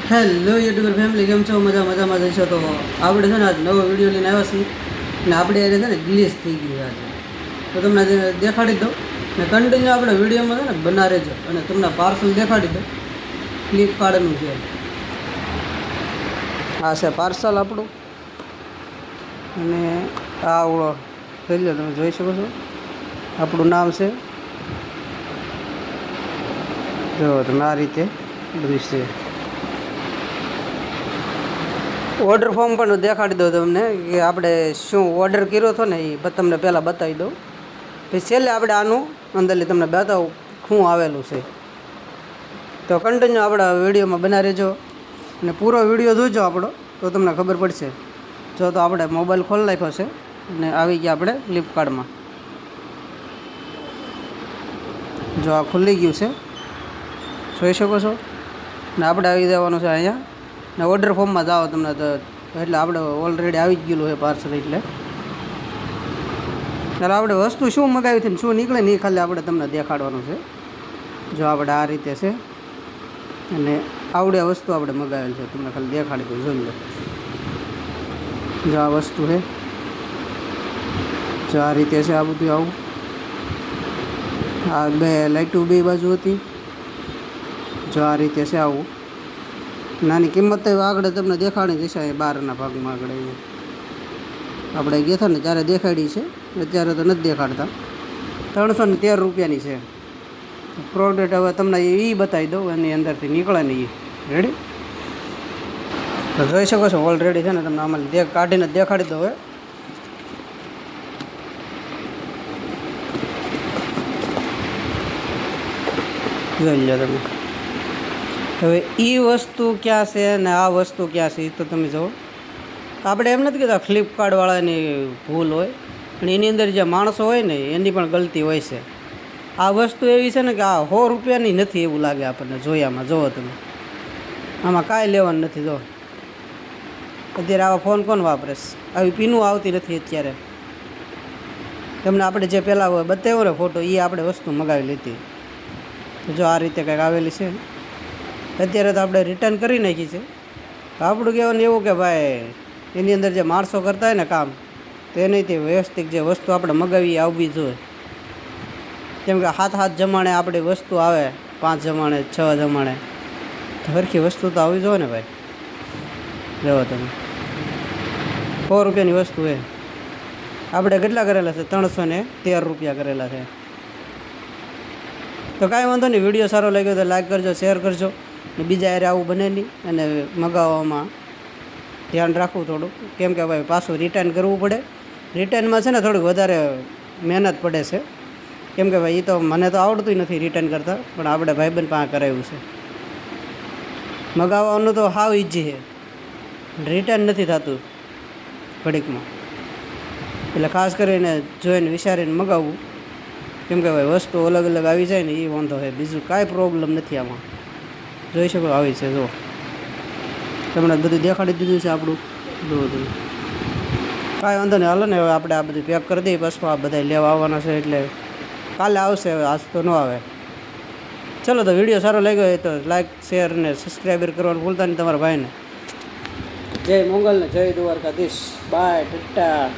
Hello YouTuber family, કેમ છો? મજામાં જઈશો. તો આપણે છે ને આજ નવો વિડીયો લઈને આવ્યા છીએ ને આપણે એને છે ને ગ્લિચ થઈ ગયું આજે, તો તમને દેખાડી દઉં ને કન્ટિન્યુ આપણે વિડીયોમાં છે ને બના રહેજો અને તમને પાર્સલ દેખાડી દઉં. ફ્લિપકાર્ટનું છે આ, છે પાર્સલ આપણું. અને આ ઓળો જોઈ લો, તમે જોઈ શકો છો. આપણું નામ છે, જો તમે આ રીતે બધું છે. ઓર્ડર ફોર્મ પણ દેખાડી દઉં તમને કે આપણે શું ઓર્ડર કર્યો હતો ને એ તમને પહેલાં બતાવી દઉં, પછી છેલ્લે આપણે આનું અંદરથી તમને બતાવું શું આવેલું છે. તો કન્ટિન્યુ આપણા વિડીયોમાં બના રહેજો અને પૂરો વિડીયો જોજો આપણો, તો તમને ખબર પડશે. જો તો આપણે મોબાઈલ ખોલી નાખ્યો છે અને આવી ગયા આપણે ફ્લિપકાર્ટમાં. જો આ ખુલ્લી ગયું છે, જોઈ શકો છો. ને આપણે આવી જવાનું છે અહીંયા ને ઓર્ડર ફોર્મમાં જાઓ તમને તો, એટલે આપણે ઓલરેડી આવી જ ગયેલું છે પાર્સલ. એટલે આપણે વસ્તુ શું મગાવી હતી ને શું નીકળે ને એ ખાલી આપણે તમને દેખાડવાનું છે. જો આપણે આ રીતે છે અને આવડે વસ્તુ આપણે મગાવેલ છે, તમને ખાલી દેખાડી દઉં, જોઈ લો. જો આ વસ્તુ છે, જો આ રીતે છે. આ બધું આવું, આ બે લાઇટું બે બાજુ હતી. જો આ રીતે છે આવું. નાની કિંમત આગળ તમને દેખાડી જશે બહારના ભાગમાં. આગળ આપણે ગયા હતા ને ત્યારે દેખાડી છે, અત્યારે તો નથી દેખાડતા. 313 રૂપિયાની છે પ્રોડક્ટ. હવે તમને એ બતાવી દઉં, એની અંદરથી નીકળે ને એ રેડી. તો જોઈ શકો છો ઓલરેડી છે ને, તમને આમાં કાઢીને દેખાડી દઉં. હવે જોઈ લો તમે. હવે એ વસ્તુ ક્યાં છે ને આ વસ્તુ ક્યાં છે તો તમે જુઓ. આપણે એમ નથી કહેતા ફ્લિપકાર્ટવાળાની ભૂલ હોય, પણ એની અંદર જે માણસો હોય ને એની પણ ગલતી હોય છે. આ વસ્તુ એવી છે ને કે આ 100 રૂપિયાની નથી એવું લાગે આપણને જોયામાં. જુઓ તમે, આમાં કાંઈ લેવાનું નથી. જો અત્યારે આવા ફોન કોણ વાપરે છે? આવી પીનું આવતી નથી અત્યારે. તમને આપણે જે પહેલાં બતાવ્યો ને ફોટો, એ આપણે વસ્તુ મગાવી લીધી. જો આ રીતે કંઈક આવેલી છે. અત્યારે તો આપણે રિટર્ન કરી નાખી છે. આપણું કહેવાનું એવું કે ભાઈ એની અંદર જે માણસો કરતા હોય ને કામ, તો એનીથી વ્યવસ્થિત જે વસ્તુ આપણે મગાવી આવવી જોઈએ. કેમ કે 7 જમાણે આપણી વસ્તુ આવે, 5 જમાણે 6 જમાણે, તો સરખી વસ્તુ તો આવવી જોઈએ ને ભાઈ. જુઓ તમે, 100 રૂપિયાની વસ્તુ એ આપણે કેટલા કરેલા છે? 313 રૂપિયા કરેલા છે. તો કાંઈ વાંધો નહીં. વિડીયો સારો લાગ્યો તો લાઈક કરજો, શેર કરજો. ને બીજા યારે આવું બને નહીં અને મગાવવામાં ધ્યાન રાખવું થોડુંક. કેમ કે ભાઈ પાછું રિટર્ન કરવું પડે. રિટર્નમાં છે ને થોડીક વધારે મહેનત પડે છે. કેમ કે ભાઈ એ તો મને તો આવડતું નથી રિટર્ન કરતાં, પણ આપણે ભાઈબંધ પાસે કરાવ્યું છે. મગાવવાનું તો હાવ ઈજી છે, રિટર્ન નથી થતું ઘડીકમાં. એટલે ખાસ કરીને જોઈને વિચારીને મગાવવું. કેમ કે ભાઈ વસ્તુ અલગ અલગ આવી જાય ને એ વાંધો છે, બીજું કાંઈ પ્રોબ્લેમ નથી આમાં. જોઈ શકો આવી છે. જો તમને બધું દેખાડી દીધું છે આપણું. જો બધું કાંઈ વાંધો નહીં. હાલો ને હવે આપણે આ બધું પેક કરી દઈએ. પાછું આ બધા લેવા આવવાના છે એટલે કાલે આવશે, હવે આજ તો ન આવે. ચલો, તો વિડીયો સારો લાગ્યો હોય તો લાઈક, શેર અને સબસ્ક્રાઈબર કરવાનું ભૂલતા નહીં તમારા ભાઈને. જય મોગલ ને જય દ્વારકાધીશ. બાય, ટાટા.